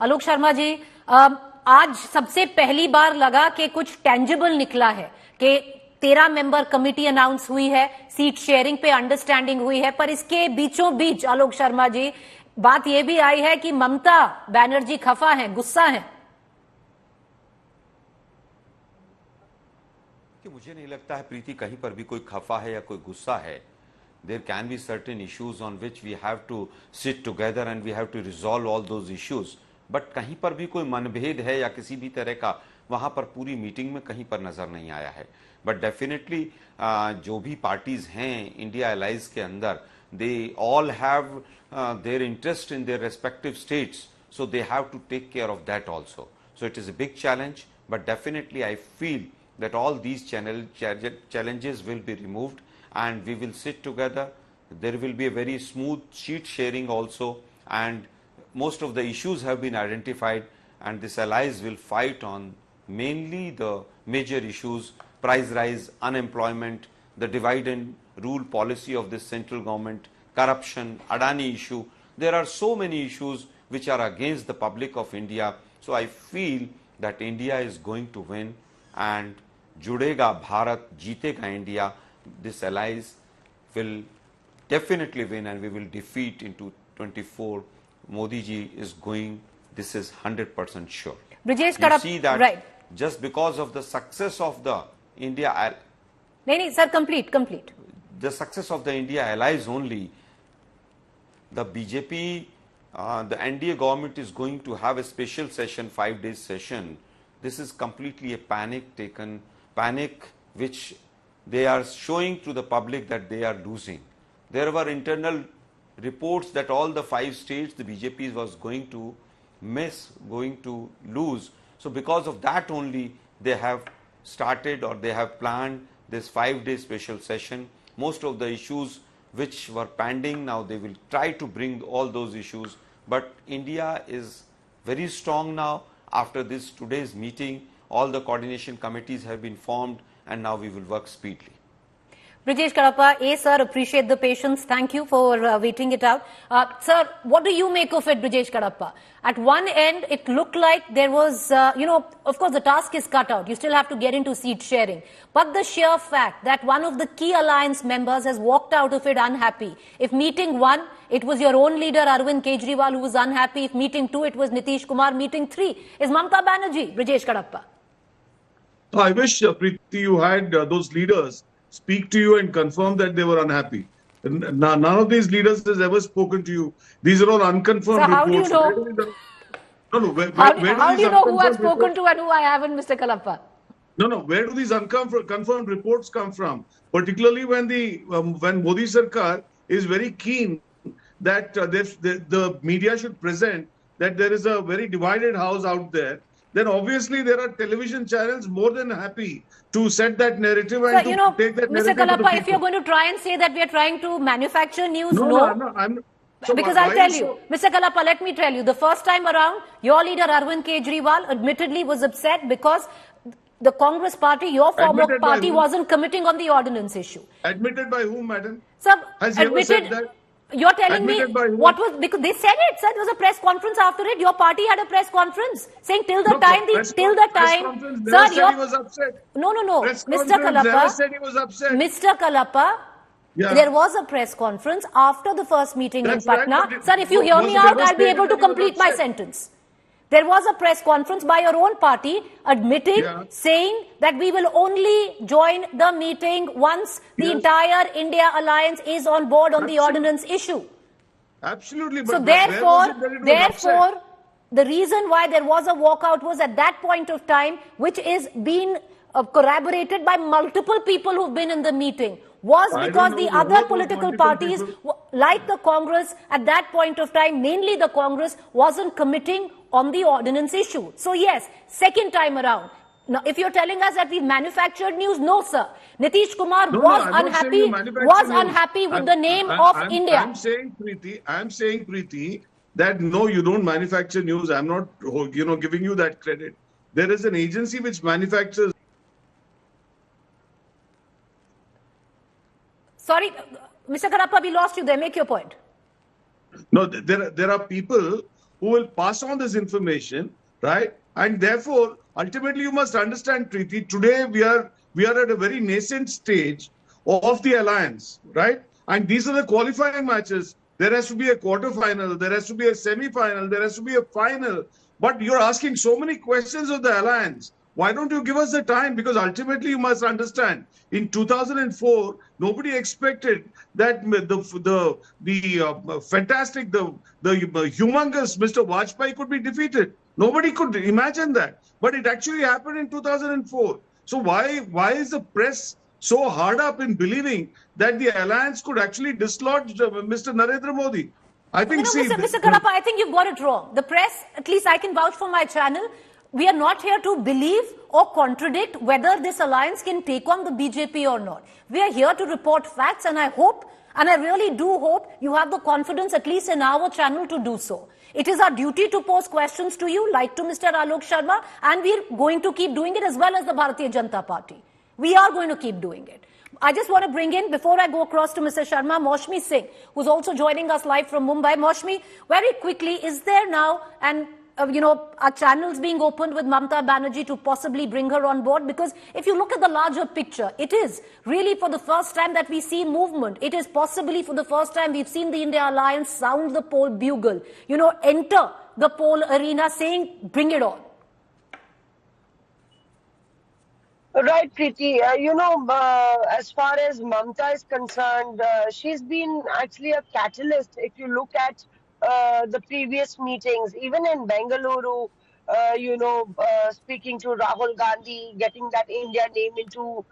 आलोक शर्मा जी, आज सबसे पहली बार लगा कि कुछ टेंजिबल निकला है कि 13 मेंबर कमेटी अनाउंस हुई है, सीट शेयरिंग पे अंडरस्टैंडिंग हुई है, पर इसके बीचों बीच आलोक शर्मा जी बात यह भी आई है कि ममता बनर्जी खफा है, गुस्सा है। कि मुझे नहीं लगता है प्रीति कहीं पर भी कोई खफा है या कोई गुस्सा है। There can be certain issues on which we have to sit together and we have to resolve all those issues. But कहीं पर भी कोई मनभेद है या किसी भी तरह का वहां पर पूरी मीटिंग में कहीं पर नजर नहीं आया है। बट डेफिनेटली जो भी पार्टीज हैं इंडिया अलाइज के अंदर, they all have their interest in their respective states, so they have to take care of that also. So it is a big challenge, but definitely I feel that all these challenges will be removed and we will sit together. There will be a very smooth sheet sharing also, and most of the issues have been identified, and this allies will fight on mainly the major issues: price rise, unemployment, the divide and rule policy of this central government, corruption, Adani issue. There are so many issues which are against the public of India. So I feel that India is going to win, and जुड़ेगा भारत, जीतेगा India. This allies will definitely win and we will defeat in 2024. Modi ji is going, this is 100% sure. Brijesh, you see that right. Just because of the success of the India, no, sir, complete. The success of the India allies only, the BJP, the NDA government is going to have a special session, 5-day session. This is completely a panic which they are showing to the public that they are losing. There were internal reports that all the 5 states the BJP was going to miss, going to lose. So because of that only they have started, or they have planned this 5-day special session. Most of the issues which were pending, now they will try to bring all those issues. But India is very strong now. After this today's meeting, all the coordination committees have been formed, and now we will work speedily. Brijesh Kalappa, sir, appreciate the patience. Thank you for waiting it out. Sir, what do you make of it, Brijesh Kalappa? At one end, it looked like there was, of course, the task is cut out. You still have to get into seat sharing. But the sheer fact that one of the key alliance members has walked out of it unhappy. If meeting 1, it was your own leader, Arvind Kejriwal, who was unhappy. If meeting 2, it was Nitish Kumar. Meeting 3 is Mamta Banerjee, Brijesh Kalappa. I wish, Preeti, you had those leaders speak to you and confirm that they were unhappy. None of these leaders has ever spoken to you. These are all unconfirmed so reports. How do you know? How do you know who I've spoken to and who I haven't, Mr. Kalappa? No. Where do these unconfirmed reports come from? Particularly when when Modi Sarkar is very keen that the media should present that there is a very divided house out there. Then obviously there are television channels more than happy to set that narrative and to take that narrative. Mr. Kalappa, if you're going to try and say that we are trying to manufacture news, no. So because I'll tell you, Mr. Kalappa, let me tell you, the first time around, your leader Arvind Kejriwal admittedly was upset because the Congress party, your former party, wasn't committing on the ordinance issue. Admitted by whom, madam? Sir, has he ever said that? You're telling me what was, because they said it, sir. There was a press conference after it. Your party had a press conference saying till the time, sir, he was upset. No, Mr. Kalappa said he was upset. Mr. Kalappa, there was a press conference after the first meeting in Patna. Sir, if you hear me out, I'll be able to complete my sentence. There was a press conference by your own party admitting, saying that we will only join the meeting once the entire India alliance is on board on the ordinance issue. Absolutely. So therefore, the reason why there was a walkout was at that point of time, which is being corroborated by multiple people who've been in the meeting, was because the other political parties, like the Congress, at that point of time, mainly the Congress, wasn't committing on the ordinance issue. So yes, second time around. Now, if you're telling us that we've manufactured news, no, sir. Nitish Kumar was unhappy with the name of India. I'm saying, Preeti, that no, you don't manufacture news. I'm not, giving you that credit. There is an agency which manufactures. Sorry, Mr. Kalappa, we lost you there. Make your point. No, there are people who will pass on this information, right? And therefore, ultimately, you must understand, Preeti, today we are at a very nascent stage of the alliance, right? And these are the qualifying matches. There has to be a quarter-final, there has to be a semi-final, there has to be a final. But you're asking so many questions of the alliance. Why don't you give us the time? Because ultimately you must understand, in 2004, nobody expected that the fantastic, the humongous Mr. Vajpayee could be defeated. Nobody could imagine that. But it actually happened in 2004. So why is the press so hard up in believing that the alliance could actually dislodge Mr. Narendra Modi? I think, Mr. Kalappa, I think you've got it wrong. The press, at least I can vouch for my channel, we are not here to believe or contradict whether this alliance can take on the BJP or not. We are here to report facts, and I hope, and I really do hope, you have the confidence, at least in our channel, to do so. It is our duty to pose questions to you, like to Mr. Alok Sharma, and we are going to keep doing it, as well as the Bharatiya Janata Party. We are going to keep doing it. I just want to bring in, before I go across to Mr. Sharma, Maushmi Singh, who's also joining us live from Mumbai. Maushmi, very quickly, is there now, and our channels being opened with Mamata Banerjee to possibly bring her on board? Because if you look at the larger picture, it is really for the first time that we see movement. It is possibly for the first time we've seen the India Alliance sound the poll bugle, enter the poll arena saying, bring it on. Right, Preeti. As far as Mamata is concerned, she's been actually a catalyst. If you look at the previous meetings, even in Bengaluru, speaking to Rahul Gandhi, getting that India name into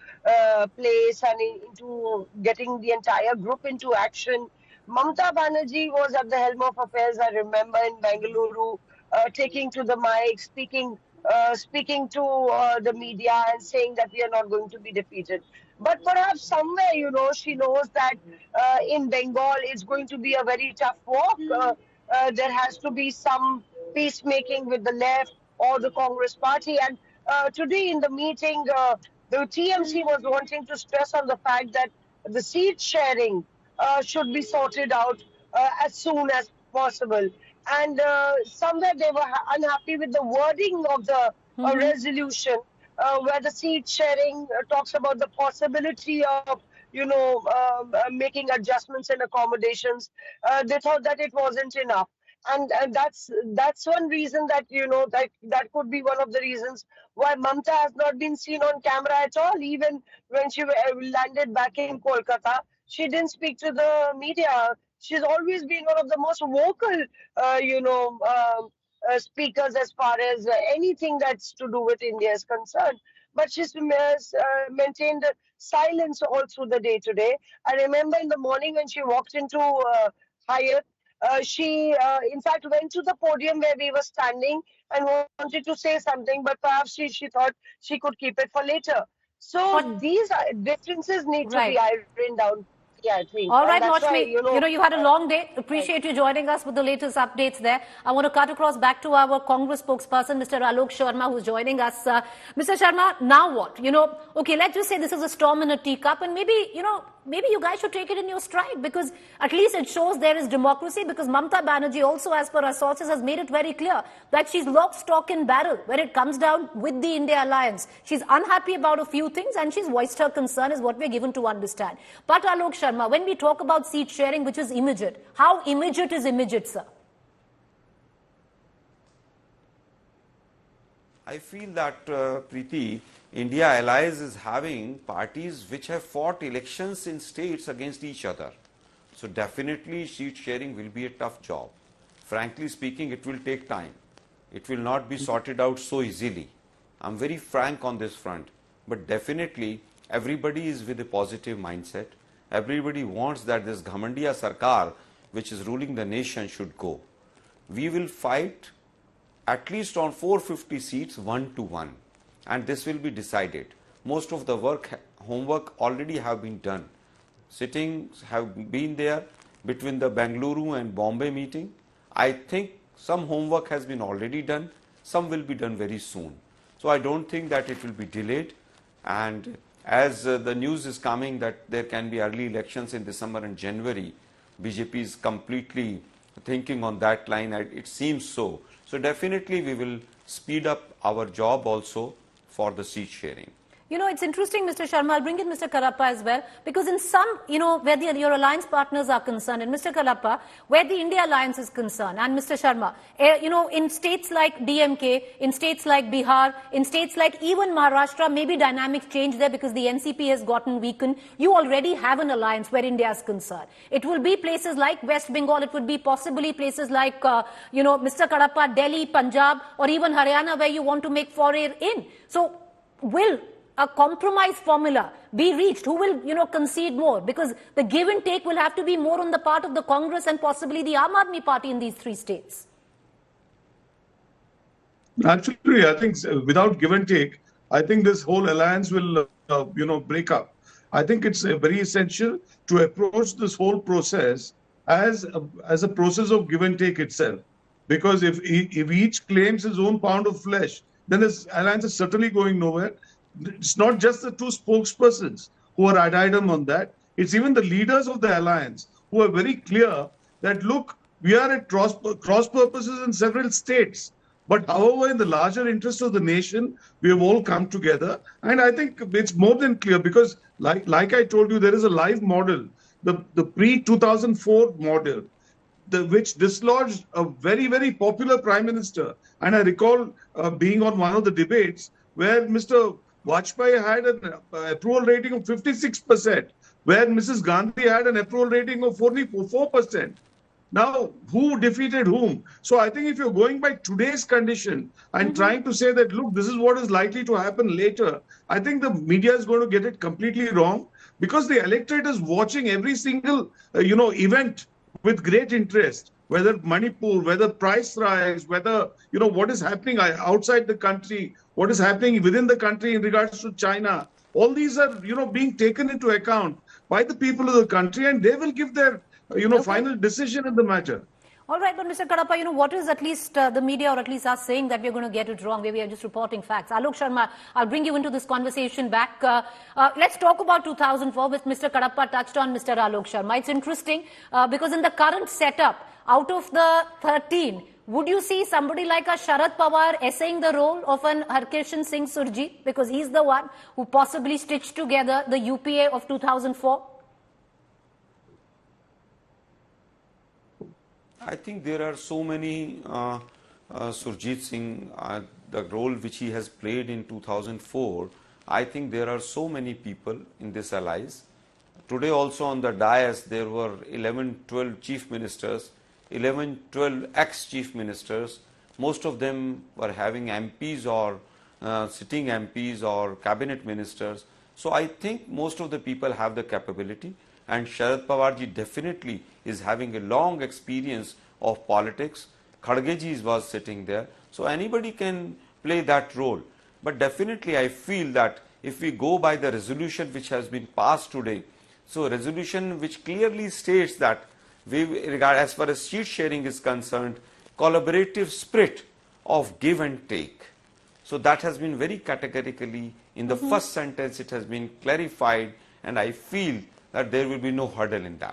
place and into getting the entire group into action. Mamata Banerjee was at the helm of affairs, I remember, in Bengaluru, taking to the mic, speaking to the media and saying that we are not going to be defeated. But perhaps somewhere, she knows that in Bengal it's going to be a very tough walk. There has to be some peacemaking with the left or the Congress party. And today in the meeting, the TMC was wanting to stress on the fact that the seat sharing should be sorted out as soon as possible. And somewhere they were unhappy with the wording of the resolution, where the seat sharing talks about the possibility of, making adjustments and accommodations. They thought that it wasn't enough. And that's one reason that, that could be one of the reasons why Mamata has not been seen on camera at all. Even when she landed back in Kolkata, she didn't speak to the media. She's always been one of the most vocal, speakers as far as anything that's to do with India is concerned. But she's maintained silence all through the day today. I remember in the morning when she walked into Hyatt, she, in fact, went to the podium where we were standing and wanted to say something, but perhaps she thought she could keep it for later. So these differences need to be ironed out. Yeah, I think. All right, Maushmi, you had a long day. Appreciate you joining us with the latest updates there. I want to cut across back to our Congress spokesperson, Mr. Alok Sharma, who's joining us. Mr. Sharma, now what? Okay, let's just say this is a storm in a teacup, and maybe you guys should take it in your stride, because at least it shows there is democracy, because Mamata Banerjee also, as per our sources, has made it very clear that she's lock, stock and barrel when it comes down with the India Alliance. She's unhappy about a few things and she's voiced her concern, is what we're given to understand. But Alok Sharma, when we talk about seat sharing, which is immediate, how immediate is immediate, sir? I feel that, Preeti, India Allies is having parties which have fought elections in states against each other. So definitely seat sharing will be a tough job. Frankly speaking, it will take time. It will not be sorted out so easily. I'm very frank on this front. But definitely everybody is with a positive mindset. Everybody wants that this Ghamandiya Sarkar, which is ruling the nation, should go. We will fight at least on 450 seats 1-1. And this will be decided. Most of the homework already have been done. Sittings have been there between the Bengaluru and Bombay meeting. I think some homework has been already done. Some will be done very soon. So I don't think that it will be delayed. And as the news is coming that there can be early elections in December and January, BJP is completely thinking on that line. It seems so. So definitely we will speed up our job also for the seat sharing. You know, it's interesting, Mr. Sharma, I'll bring in Mr. Kalappa as well, because in some, where your alliance partners are concerned, and Mr. Kalappa, where the India alliance is concerned, and Mr. Sharma, in states like DMK, in states like Bihar, in states like even Maharashtra, maybe dynamics change there because the NCP has gotten weakened. You already have an alliance where India is concerned. It will be places like West Bengal, it would be possibly places like, Mr. Kalappa, Delhi, Punjab, or even Haryana, where you want to make foray in. So, will a compromise formula be reached? Who will, concede more? Because the give and take will have to be more on the part of the Congress and possibly the Aam Aadmi Party in these three states. Actually, I think without give and take, I think this whole alliance will, break up. I think it's very essential to approach this whole process as a process of give and take itself. Because if each claims his own pound of flesh, then this alliance is certainly going nowhere. It's not just the two spokespersons who are ad idem on that. It's even the leaders of the alliance who are very clear that, look, we are at cross purposes in several states. But however, in the larger interest of the nation, we have all come together. And I think it's more than clear because, like I told you, there is a live model, the pre-2004 model, which dislodged a very, very popular prime minister. And I recall being on one of the debates where Mr. Vajpayee had an approval rating of 56%, where Mrs. Gandhi had an approval rating of 44%. Now, who defeated whom? So I think if you're going by today's condition and trying to say that, look, this is what is likely to happen later, I think the media is going to get it completely wrong because the electorate is watching every single, event with great interest. Whether Manipur, whether price rise, whether, what is happening outside the country, what is happening within the country in regards to China. All these are, being taken into account by the people of the country and they will give their, final decision in the matter. All right, but Mr. Kalappa, what is at least the media or at least us saying that we're going to get it wrong, where we are just reporting facts? Alok Sharma, I'll bring you into this conversation back. Let's talk about 2004, which Mr. Kalappa touched on, Mr. Alok Sharma. It's interesting because in the current setup, out of the 13, would you see somebody like a Sharad Pawar essaying the role of an Harkishan Singh Surjit? Because he's the one who possibly stitched together the UPA of 2004. I think there are so many Surjit Singh, the role which he has played in 2004. I think there are so many people in this alliance. Today also on the dais there were 11, 12 chief ministers, 11, 12 ex-chief ministers. Most of them were having MPs or sitting MPs or cabinet ministers. So I think most of the people have the capability, and Sharad Pawar ji definitely is having a long experience of politics. Kharge ji was sitting there. So anybody can play that role. But definitely I feel that if we go by the resolution which has been passed today, so a resolution which clearly states that we regard, as far as seat sharing is concerned, collaborative spirit of give and take. So that has been very categorically, in the first sentence it has been clarified, and I feel that there will be no hurdle in that.